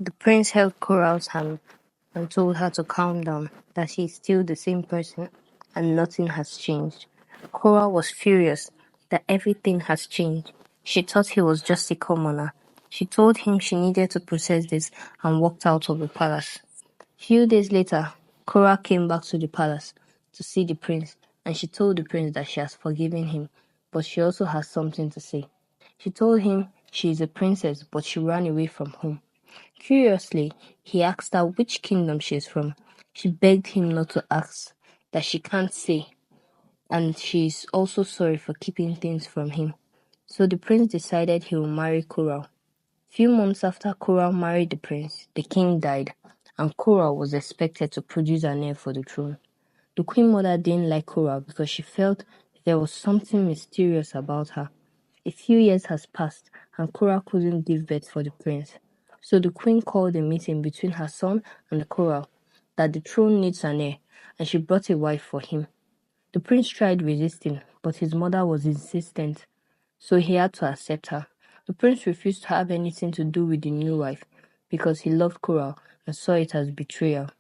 The prince held Coral's hand and told her to calm down, that she is still the same person and nothing has changed. Coral was furious that everything has changed. She thought he was just a commoner. She told him she needed to process this and walked out of the palace. Few days later, Coral came back to the palace to see the prince, and she told the prince that she has forgiven him, but she also has something to say. She told him she is a princess, but she ran away from home. Curiously, he asked her which kingdom she is from. She begged him not to ask, that she can't say, and she is also sorry for keeping things from him. So the prince decided he will marry Coral. Few months after Coral married the prince, the king died, and Coral was expected to produce an heir for the throne. The queen mother didn't like Coral because she felt there was something mysterious about her. A few years has passed, and Coral couldn't give birth for the prince. So the queen called a meeting between her son and the Coral that the throne needs an heir, and she brought a wife for him. The prince tried resisting, but his mother was insistent, so he had to accept her. The prince refused to have anything to do with the new wife because he loved Coral and saw it as betrayal.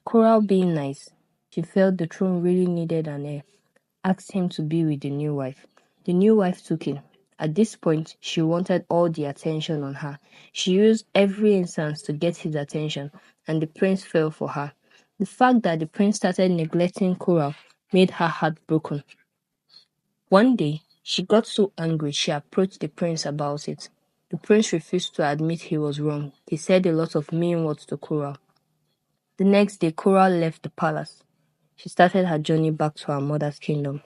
Coral, being nice, she felt the throne really needed an heir, asked him to be with the new wife. The new wife took him. At this point, she wanted all the attention on her. She used every instance to get his attention, and the prince fell for her. The fact that the prince started neglecting Coral made her heartbroken. One day, she got so angry she approached the prince about it. The prince refused to admit he was wrong. He said a lot of mean words to Coral. The next day, Coral left the palace. She started her journey back to her mother's kingdom.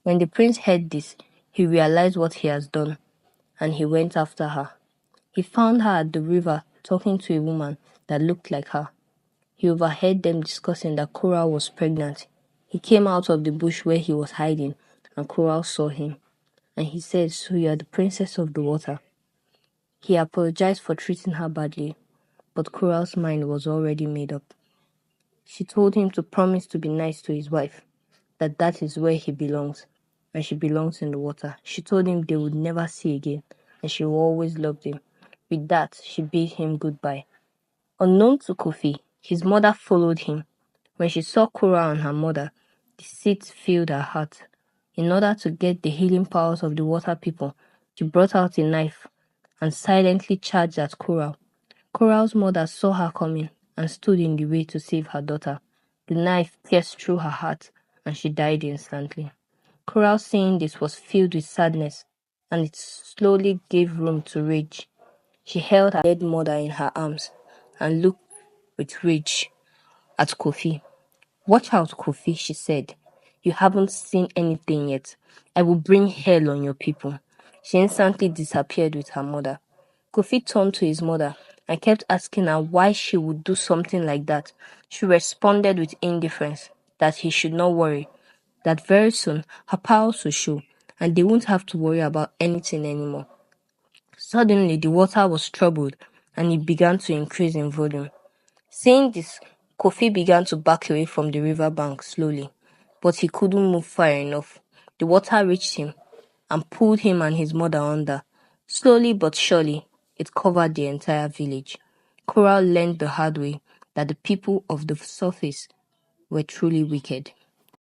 When the prince heard this, he realized what he has done, and he went after her. He found her at the river talking to a woman that looked like her. He overheard them discussing that Coral was pregnant. He came out of the bush where he was hiding, and Coral saw him. And he said, "So you are the princess of the water." He apologized for treating her badly, but Coral's mind was already made up. She told him to promise to be nice to his wife, that is where he belongs, and she belongs in the water. She told him they would never see again, and she will always love him. With that, she bade him goodbye. Unknown to Kofi, his mother followed him. When she saw Coral and her mother, deceit filled her heart. In order to get the healing powers of the water people, she brought out a knife and silently charged at Coral. Coral's mother saw her coming and stood in the way to save her daughter. The knife pierced through her heart, and she died instantly. Coral, seeing this, was filled with sadness, and it slowly gave room to rage. She held her dead mother in her arms and looked with rage at Kofi. "Watch out, Kofi," she said. "You haven't seen anything yet. I will bring hell on your people." She instantly disappeared with her mother. Kofi turned to his mother and kept asking her why she would do something like that. She responded with indifference that he should not worry, that very soon her powers will show and they won't have to worry about anything anymore. Suddenly, the water was troubled and it began to increase in volume. Seeing this, Kofi began to back away from the river bank slowly, but he couldn't move far enough. The water reached him and pulled him and his mother under. Slowly but surely, it covered the entire village. Coral learned the hard way that the people of the surface were truly wicked.